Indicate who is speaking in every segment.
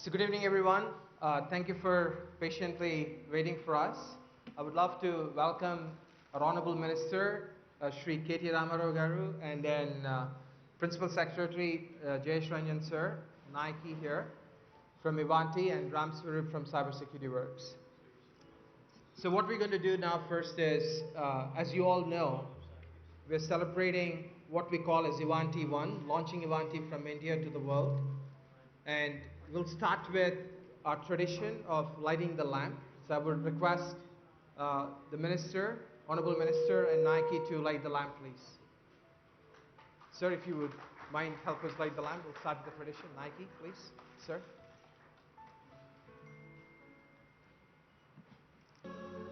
Speaker 1: So good evening, everyone. Thank you for patiently waiting for us. I would love to welcome our Honorable Minister, Shri KTR Garu, and then Principal Secretary Jayesh Ranjan Sir, Nike here from Ivanti, and Ram Swarup from Cybersecurity Works. So what we're going to do now first is, as you all know, we're celebrating what we call as Ivanti 1, launching Ivanti from India to the world. And we'll start with our tradition of lighting the lamp. So I would request the Minister, Honorable Minister, and Nike to light the lamp, please. Sir, if you would mind help us light the lamp, we'll start with the tradition. Nike, please, sir. Thank you, sir.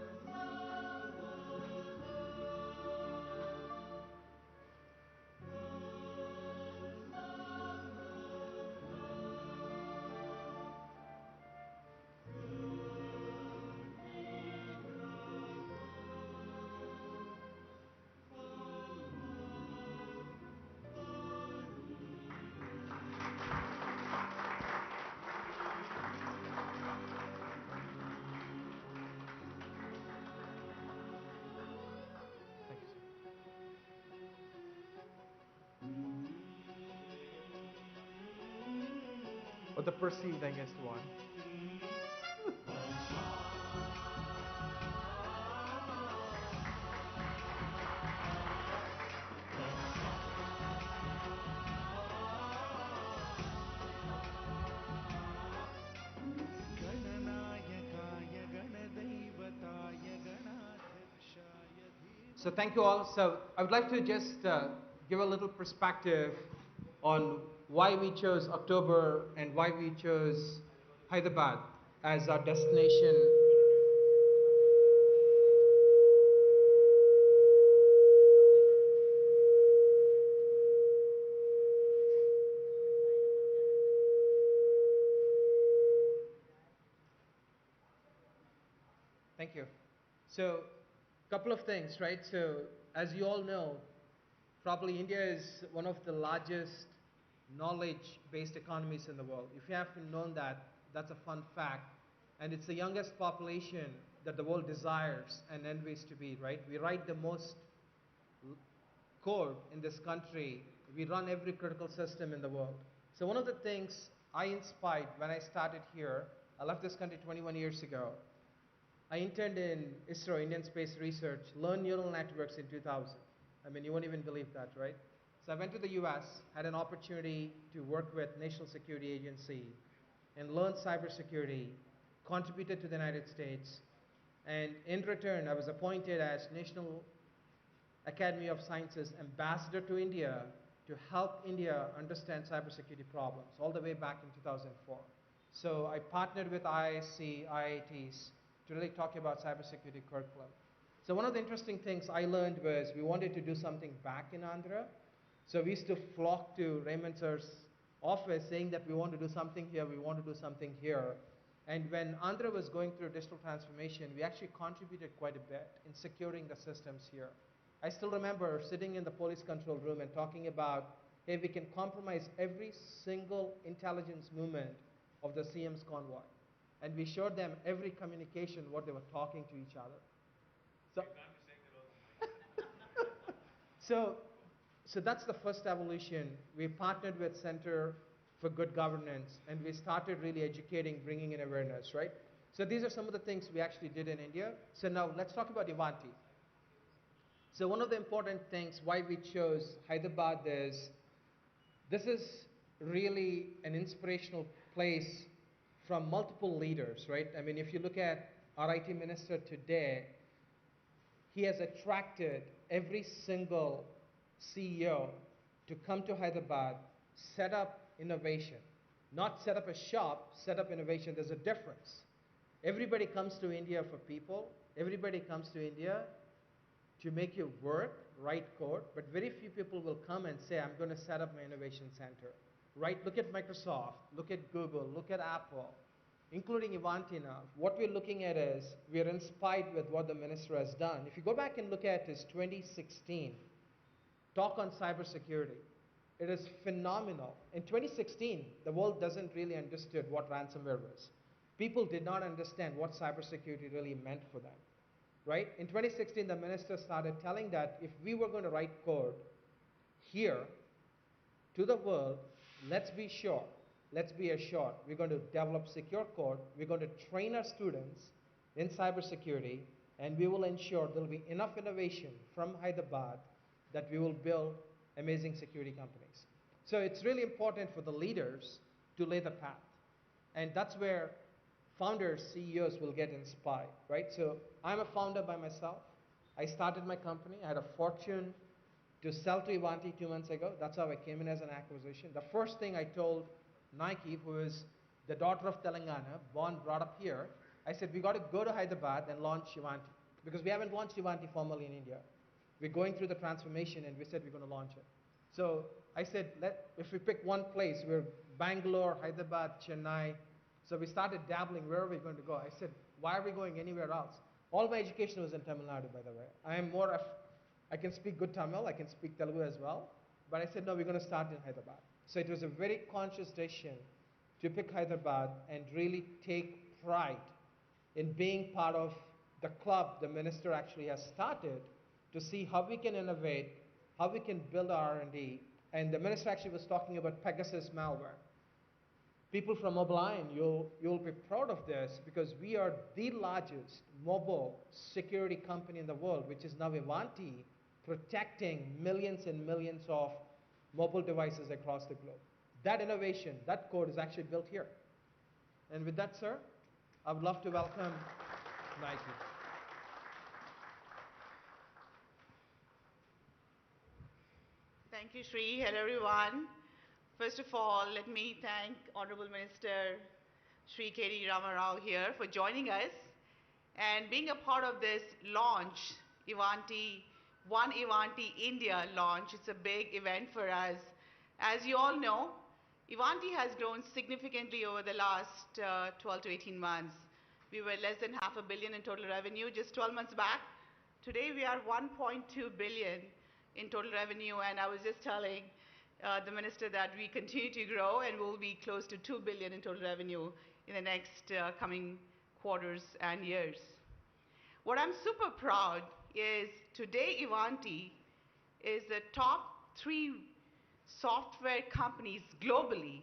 Speaker 1: Or the perceived against one. So thank you all. So I would like to just give a little perspective on why we chose October and why we chose Hyderabad as our destination. Thank you. So, couple of things, right? So, as you all know, probably India is one of the largest knowledge-based economies in the world. If you haven't known that, that's a fun fact. And it's the youngest population that the world desires and envies to be, right? We write the most code in this country. We run every critical system in the world. So one of the things I inspired when I started here, I left this country 21 years ago. I interned in ISRO, Indian Space Research, learned neural networks in 2000. I mean, you won't even believe that, right? So I went to the US, had an opportunity to work with National Security Agency and learn cybersecurity, contributed to the United States, and in return, I was appointed as National Academy of Sciences ambassador to India to help India understand cybersecurity problems all the way back in 2004. So I partnered with IISc, IITs to really talk about cybersecurity curriculum. So one of the interesting things I learned was we wanted to do something back in Andhra. So we used to flock to Raymond sir's office saying that we want to do something here, we want to do something here. And when Andhra was going through digital transformation, we actually contributed quite a bit in securing the systems here. I still remember sitting in the police control room and talking about, hey, we can compromise every single intelligence movement of the CM's convoy. And we showed them every communication, what they were talking to each other. So, so, so that's the first evolution. We partnered with Center for Good Governance, and we started really educating, bringing in awareness, right? So these are some of the things we actually did in India. So now let's talk about Ivanti. So one of the important things why we chose Hyderabad is this is really an inspirational place from multiple leaders, right? I mean, if you look at our IT minister today, he has attracted every single CEO to come to Hyderabad, set up innovation. Not set up a shop, set up innovation. There's a difference. Everybody comes to India for people. Everybody comes to India to make you work, write code, but very few people will come and say, I'm going to set up my innovation center. Right? Look at Microsoft, look at Google, look at Apple, including Ivanti now. What we're looking at is we're inspired with what the minister has done. If you go back and look at his 2016 talk on cybersecurity, It is phenomenal. In 2016, the world doesn't really understood what ransomware was. People did not understand what cybersecurity really meant for them, right? In 2016, the minister started telling that if we were going to write code here to the world, let's be sure, let's be assured, we're going to develop secure code, we're going to train our students in cybersecurity, and we will ensure there will be enough innovation from Hyderabad that we will build amazing security companies. So it's really important for the leaders to lay the path. And that's where founders, CEOs will get inspired, right? So I'm a founder by myself. I started my company. I had a fortune to sell to Ivanti 2 months ago. That's how I came in as an acquisition. The first thing I told Nike, who is the daughter of Telangana, born, brought up here, I said, we got to go to Hyderabad and launch Ivanti. Because we haven't launched Ivanti formally in India. We're going through the transformation and we said we're going to launch it. So I said, if we pick one place, we're Bangalore, Hyderabad, Chennai. So we started dabbling, where are we going to go? I said, why are we going anywhere else? All my education was in Tamil Nadu, by the way. I can speak good Tamil, I can speak Telugu as well. But I said, no, we're going to start in Hyderabad. So it was a very conscious decision to pick Hyderabad and really take pride in being part of the club the minister actually has started to see how we can innovate, how we can build our R&D. And the minister actually was talking about Pegasus malware. People from Mobiline, you'll be proud of this because we are the largest mobile security company in the world, which is now Ivanti, protecting millions and millions of mobile devices across the globe. That innovation, that code is actually built here. And with that, sir, I would love to welcome Nike.
Speaker 2: Thank you, Sri. Hello, everyone. First of all, let me thank Honorable Minister Sri K.T. Ramarao here for joining us and being a part of this launch, Ivanti, One Ivanti India launch. It's a big event for us. As you all know, Ivanti has grown significantly over the last 12 to 18 months. We were less than $500 million in total revenue just 12 months back. Today we are 1.2 billion in total revenue, and I was just telling the minister that we continue to grow and will be close to 2 billion in total revenue in the next coming quarters and years. What I'm super proud is today Ivanti is the top 3 software companies globally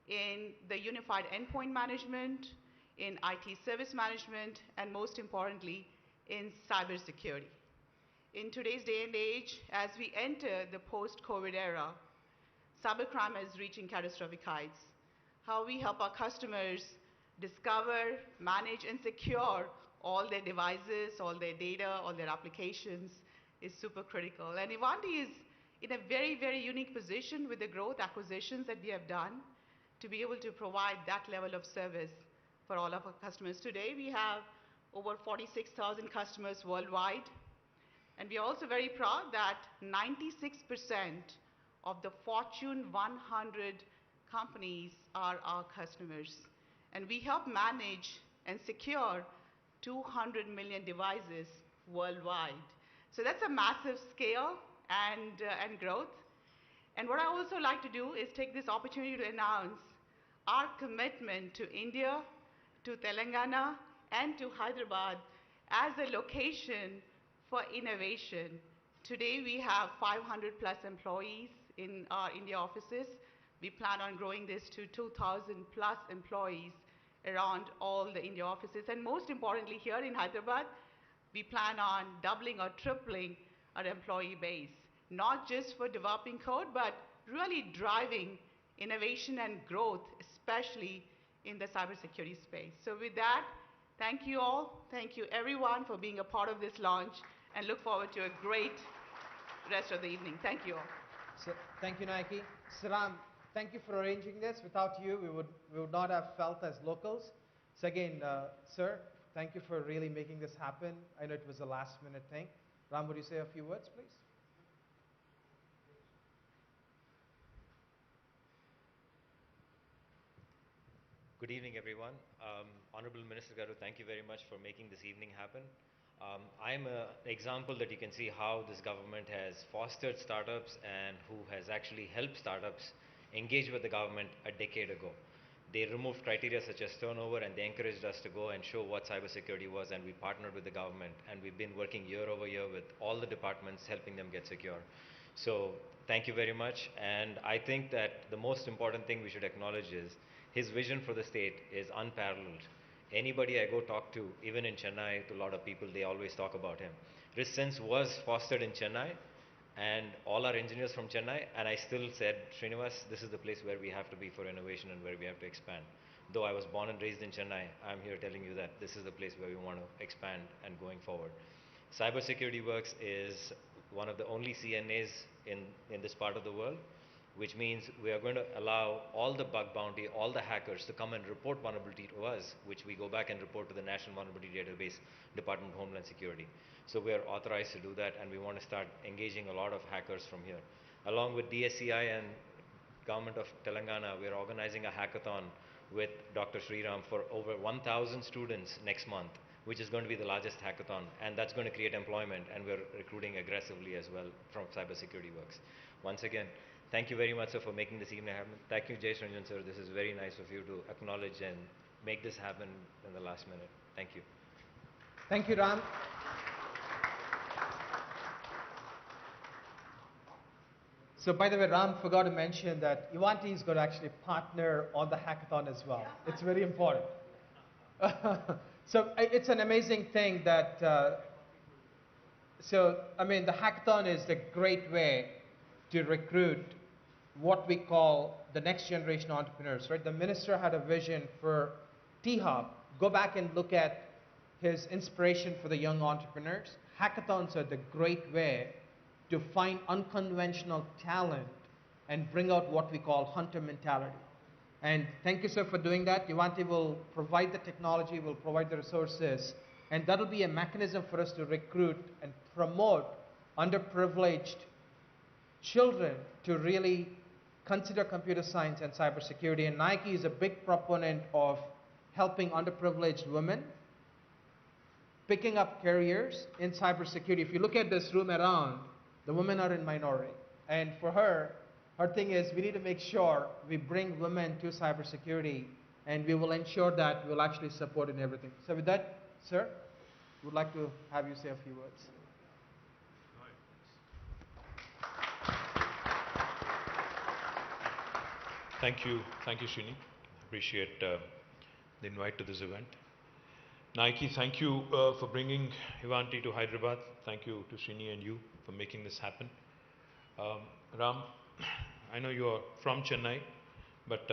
Speaker 2: in the unified endpoint management, in IT service management, and most importantly, in cybersecurity. In today's day and age, as we enter the post-COVID era, cybercrime is reaching catastrophic heights. How we help our customers discover, manage, and secure all their devices, all their data, all their applications is super critical. And Ivanti is in a very, very unique position with the growth acquisitions that we have done to be able to provide that level of service for all of our customers. Today, we have over 46,000 customers worldwide. And we are also very proud that 96% of the Fortune 100 companies are our customers. And we help manage and secure 200 million devices worldwide. So that's a massive scale and growth. And what I also like to do is take this opportunity to announce our commitment to India, to Telangana, and to Hyderabad as a location for innovation. Today we have 500 plus employees in our India offices. We plan on growing this to 2,000 plus employees around all the India offices. And most importantly, here in Hyderabad, we plan on doubling or tripling our employee base, not just for developing code, but really driving innovation and growth, especially in the cybersecurity space. So with that, thank you all. Thank you everyone for being a part of this launch, and look forward to a great rest of the evening. Thank you all.
Speaker 1: So, thank you, Nike. Saram, thank you for arranging this. Without you, we would not have felt as locals. So again, sir, thank you for really making this happen. I know it was a last minute thing. Ram, would you say a few words, please?
Speaker 3: Good evening, everyone. Honorable Minister Garu, thank you very much for making this evening happen. I'm an example that you can see how this government has fostered startups and who has actually helped startups engage with the government a decade ago. They removed criteria such as turnover and they encouraged us to go and show what cybersecurity was, and we partnered with the government and we've been working year over year with all the departments helping them get secure. So thank you very much, and I think that the most important thing we should acknowledge is his vision for the state is unparalleled. Anybody I go talk to, even in Chennai, to a lot of people, they always talk about him. Sense was fostered in Chennai, and all our engineers from Chennai, and I still said, Srinivas, this is the place where we have to be for innovation and where we have to expand. Though I was born and raised in Chennai, I'm here telling you that this is the place where we want to expand and going forward. Cybersecurity Works is one of the only CNAs in this part of the world, which means we are going to allow all the bug bounty, all the hackers to come and report vulnerability to us, which we go back and report to the National Vulnerability Database, Department of Homeland Security. So we are authorized to do that, and we want to start engaging a lot of hackers from here. Along with DSCI and Government of Telangana, we are organizing a hackathon with Dr. Sriram for over 1,000 students next month, which is going to be the largest hackathon, and that's going to create employment, and we're recruiting aggressively as well from Cybersecurity Works. Once again, thank you very much, sir, for making this evening happen. Thank you, Jay Ranjan, sir. This is very nice of you to acknowledge and make this happen in the last minute. Thank you.
Speaker 1: Thank you, Ram. So by the way, Ram forgot to mention that Ivanti is going to actually partner on the hackathon as well. It's very important. So it's an amazing thing that, the hackathon is a great way to recruit what we call the next generation entrepreneurs, right? The minister had a vision for T-Hub. Go back and look at his inspiration for the young entrepreneurs. Hackathons are the great way to find unconventional talent and bring out what we call hunter mentality. And thank you, sir, for doing that. Ivanti will provide the technology, will provide the resources, and that'll be a mechanism for us to recruit and promote underprivileged children to really consider computer science and cybersecurity. And Nike is a big proponent of helping underprivileged women picking up careers in cybersecurity. If you look at this room around, the women are in minority. And for her thing is we need to make sure we bring women to cybersecurity, and we will ensure that we'll actually support in everything. So with that, sir, would like to have you say a few words.
Speaker 4: Thank you, Srini. Appreciate the invite to this event. Nike, thank you for bringing Ivanti to Hyderabad. Thank you to Srini and you for making this happen. Ram, I know you are from Chennai, but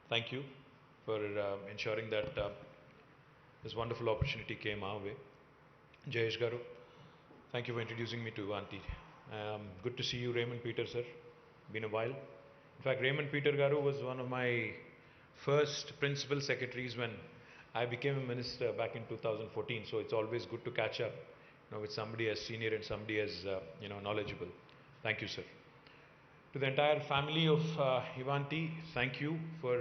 Speaker 4: thank you for ensuring that this wonderful opportunity came our way. Jayesh Garu, thank you for introducing me to Ivanti. Good to see you, Raymond Peter, sir. Been a while. In fact, Raymond Peter Garu was one of my first principal secretaries when I became a minister back in 2014. So it's always good to catch up, with somebody as senior and somebody as knowledgeable. Thank you, sir. To the entire family of Ivanti, thank you for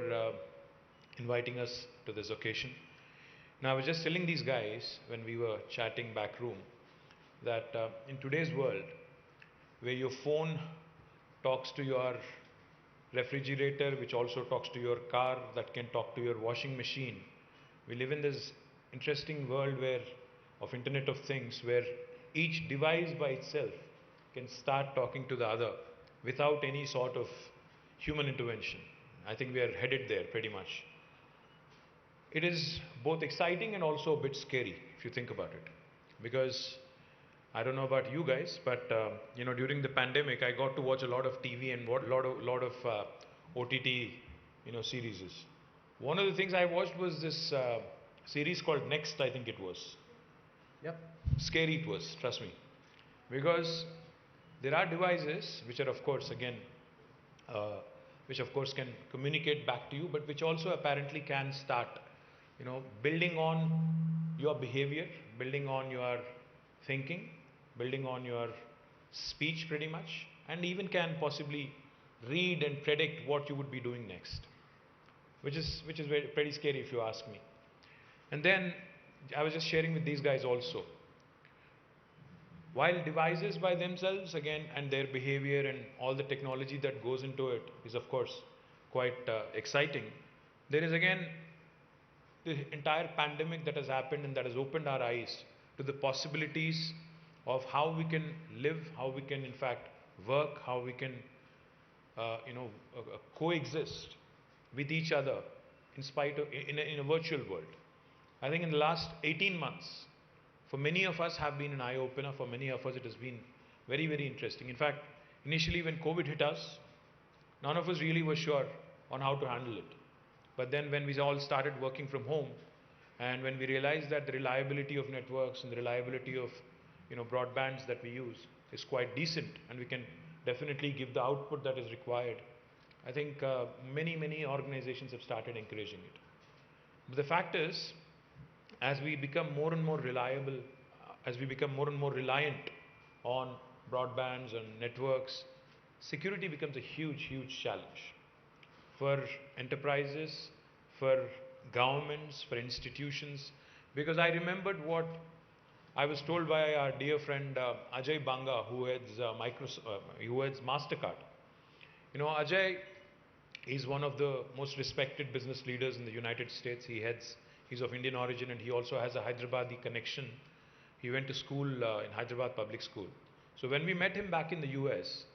Speaker 4: inviting us to this occasion. Now, I was just telling these guys when we were chatting back room that in today's world, where your phone talks to your refrigerator, which also talks to your car, that can talk to your washing machine. We live in this interesting world of Internet of Things, where each device by itself can start talking to the other without any sort of human intervention. I think we are headed there pretty much. It is both exciting and also a bit scary if you think about it, because I don't know about you guys, but during the pandemic, I got to watch a lot of TV and lot of OTT, series. One of the things I watched was this series called Next. I think it was.
Speaker 1: Yep.
Speaker 4: Scary it was, trust me, because there are devices which are, of course, again, which of course can communicate back to you, but which also apparently can start, building on your behavior, building on your thinking, building on your speech pretty much, and even can possibly read and predict what you would be doing next, which is pretty scary if you ask me. And then I was just sharing with these guys also While devices by themselves, again, and their behavior and all the technology that goes into it is, of course, quite exciting. There is again the entire pandemic that has happened and that has opened our eyes to the possibilities of how we can live, how we can, in fact, work, how we can, coexist with each other in spite of in a virtual world. I think in the last 18 months, for many of us have been an eye opener. For many of us, it has been very, very interesting. In fact, initially when COVID hit us, none of us really were sure on how to handle it. But then when we all started working from home, and when we realized that the reliability of networks and the reliability of broadbands that we use is quite decent, and we can definitely give the output that is required, I think many organizations have started encouraging it. But the fact is, as we become more and more reliable, as we become more and more reliant on broadbands and networks, security becomes a huge challenge for enterprises, for governments, for institutions. Because I remembered what I was told by our dear friend Ajay Banga, who heads Mastercard. Ajay is one of the most respected business leaders in the United States. He's of Indian origin, and he also has a Hyderabadi connection. He went to school in Hyderabad public school. So when we met him back in the US,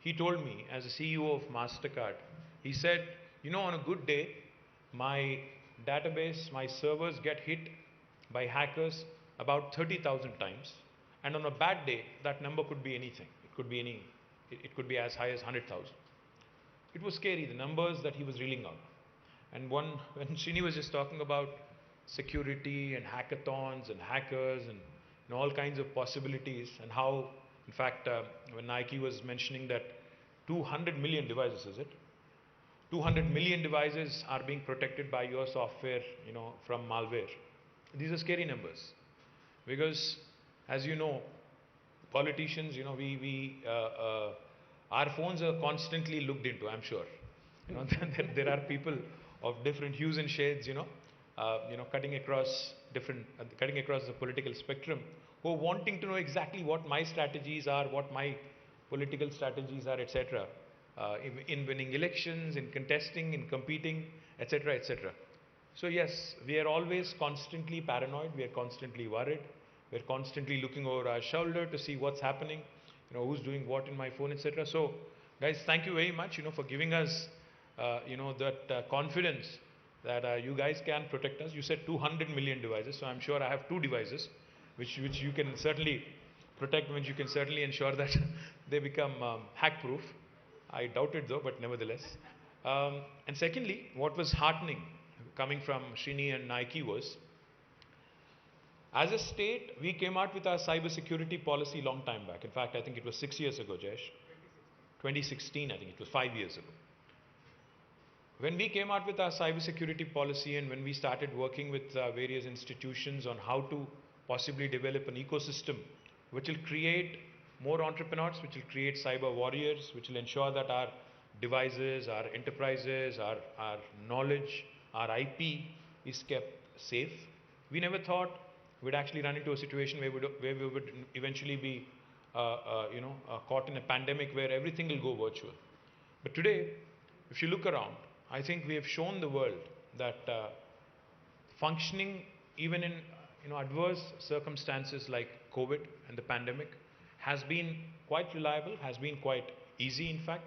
Speaker 4: he told me, as a CEO of Mastercard, he said, on a good day, my database, my servers get hit by hackers about 30,000 times, and on a bad day, that number could be anything. It could be as high as 100,000. It was scary, the numbers that he was reeling out. And when Srini was just talking about security and hackathons and hackers and all kinds of possibilities, and how, in fact, when Nike was mentioning that 200 million devices, is it? 200 million devices are being protected by your software, from malware. These are scary numbers, because, as you know, politicians, our phones are constantly looked into. I'm sure, there are people of different hues and shades, cutting across the political spectrum, who are wanting to know exactly what my strategies are, what my political strategies are, etc. In winning elections, in contesting, in competing, etc., etc. So yes, we are always constantly paranoid. We are constantly worried. We're constantly looking over our shoulder to see what's happening, who's doing what in my phone, etc. So, guys, thank you very much, for giving us, that confidence that you guys can protect us. You said 200 million devices, so I'm sure I have 2 devices, which you can certainly protect, which you can certainly ensure that they become hack-proof. I doubt it though, but nevertheless. And secondly, what was heartening coming from Srini and Nike was, as a state, we came out with our cyber security policy long time back. In fact, I think it was 6 years ago, Jayesh. 2016, I think it was 5 years ago. When we came out with our cyber security policy, and when we started working with various institutions on how to possibly develop an ecosystem which will create more entrepreneurs, which will create cyber warriors, which will ensure that our devices, our enterprises, our knowledge, our IP is kept safe, we never thought we'd actually run into a situation where we would eventually be caught in a pandemic where everything will go virtual. But today, if you look around, I think we have shown the world that functioning even in adverse circumstances like COVID and the pandemic has been quite reliable, has been quite easy, in fact.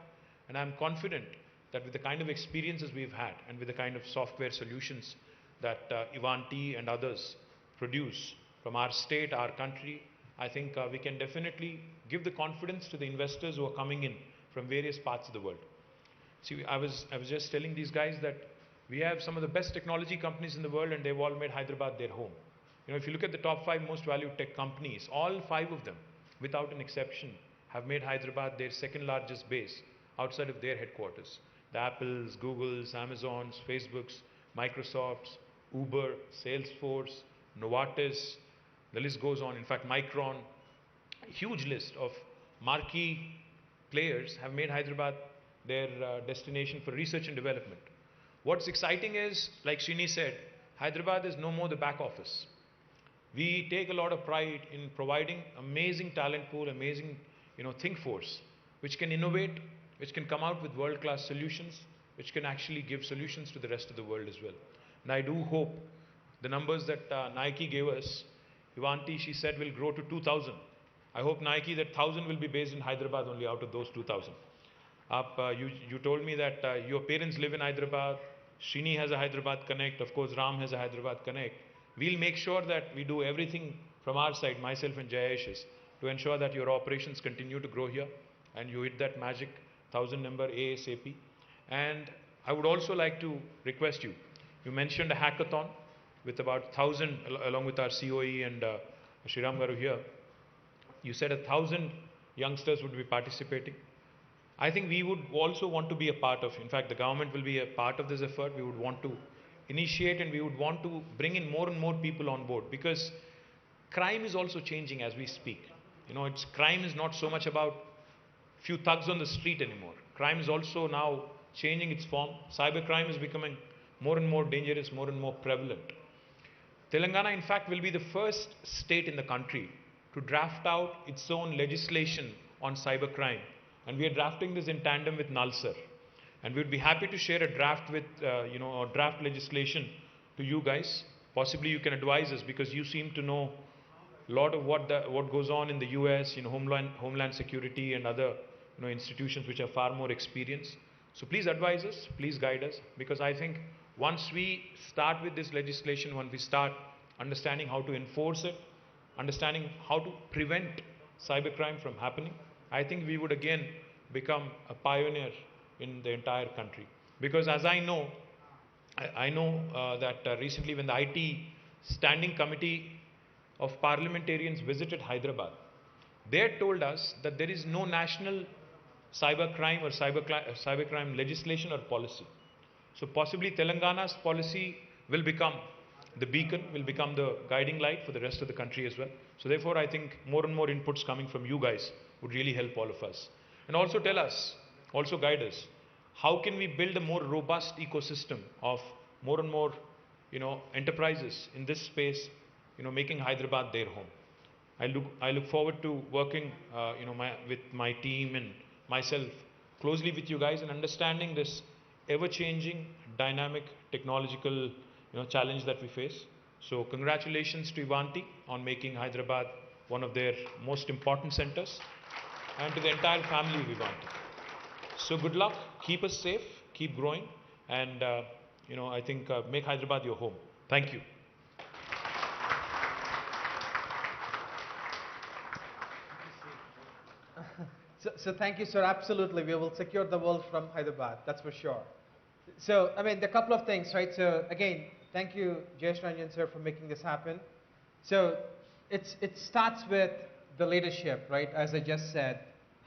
Speaker 4: And I'm confident that with the kind of experiences we've had, and with the kind of software solutions that Ivanti and others produce from our state, our country, I think we can definitely give the confidence to the investors who are coming in from various parts of the world. See, I was just telling these guys that we have some of the best technology companies in the world, and they've all made Hyderabad their home. If you look at the top 5 most valued tech companies, all 5 of them, without an exception, have made Hyderabad their second largest base outside of their headquarters. The Apples, Googles, Amazons, Facebooks, Microsofts, Uber, Salesforce, Novartis, the list goes on. In fact, Micron, a huge list of marquee players have made Hyderabad their destination for research and development. What's exciting is, like Srini said, Hyderabad is no more the back office. We take a lot of pride in providing amazing talent pool, amazing, think force, which can innovate, which can come out with world-class solutions, which can actually give solutions to the rest of the world as well. And I do hope the numbers that Nike gave us, Ivanti, she said, will grow to 2,000. I hope Nike, that 1,000 will be based in Hyderabad only out of those 2,000. You told me that your parents live in Hyderabad. Shini has a Hyderabad connect. Of course, Ram has a Hyderabad connect. We'll make sure that we do everything from our side, myself and Jayesh's, to ensure that your operations continue to grow here and you hit that magic 1,000 number ASAP. And I would also like to request you. You mentioned a hackathon with about 1,000, along with our COE and Shriram Garu here. You said 1,000 youngsters would be participating. I think we would also want to be a part of, in fact, the government will be a part of this effort. We would want to initiate and we would want to bring in more and more people on board, because crime is also changing as we speak. Crime is not so much about few thugs on the street anymore. Crime is also now changing its form. Cybercrime is becoming more and more dangerous, more and more prevalent. Telangana, in fact, will be the first state in the country to draft out its own legislation on cybercrime. And we are drafting this in tandem with NALSAR. And we would be happy to share a draft with, or draft legislation to you guys. Possibly you can advise us, because you seem to know a lot of what goes on in the US, Homeland Security and other institutions which are far more experienced. So please advise us, please guide us, because I think once we start with this legislation, once we start understanding how to enforce it, understanding how to prevent cybercrime from happening, I think we would again become a pioneer in the entire country. Because as I know that recently when the IT Standing Committee of Parliamentarians visited Hyderabad, they had told us that there is no national cybercrime or cybercrime legislation or policy. So possibly Telangana's policy will become the beacon, will become the guiding light for the rest of the country as well. So therefore, I think more and more inputs coming from you guys would really help all of us. And also tell us, also guide us, how can we build a more robust ecosystem of more and more, enterprises in this space, making Hyderabad their home. I look forward to working, with my team and myself closely with you guys and understanding this ever-changing, dynamic, technological, challenge that we face. So congratulations to Ivanti on making Hyderabad one of their most important centers, and to the entire family of Ivanti. So good luck, keep us safe, keep growing, and I think make Hyderabad your home. Thank you.
Speaker 1: So thank you, sir. Absolutely, we will secure the world from Hyderabad. That's for sure. So I mean, the couple of things, right? So again, thank you, Jayesh Ranjan sir, for making this happen. So it starts with the leadership, right? As I just said,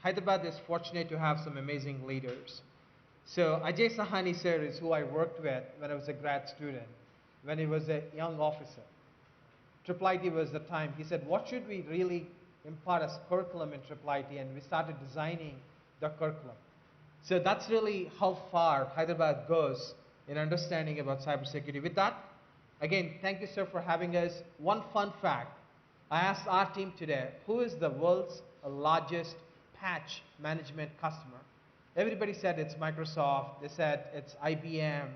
Speaker 1: Hyderabad is fortunate to have some amazing leaders. So Ajay Sahani sir is who I worked with when I was a grad student, when he was a young officer. Triple IT was the time. He said, what should we really impart as curriculum in Triple IT? And we started designing the curriculum. So that's really how far Hyderabad goes in understanding about cybersecurity. With that, again, thank you, sir, for having us. One fun fact, I asked our team today, who is the world's largest patch management customer? Everybody said it's Microsoft. They said it's IBM.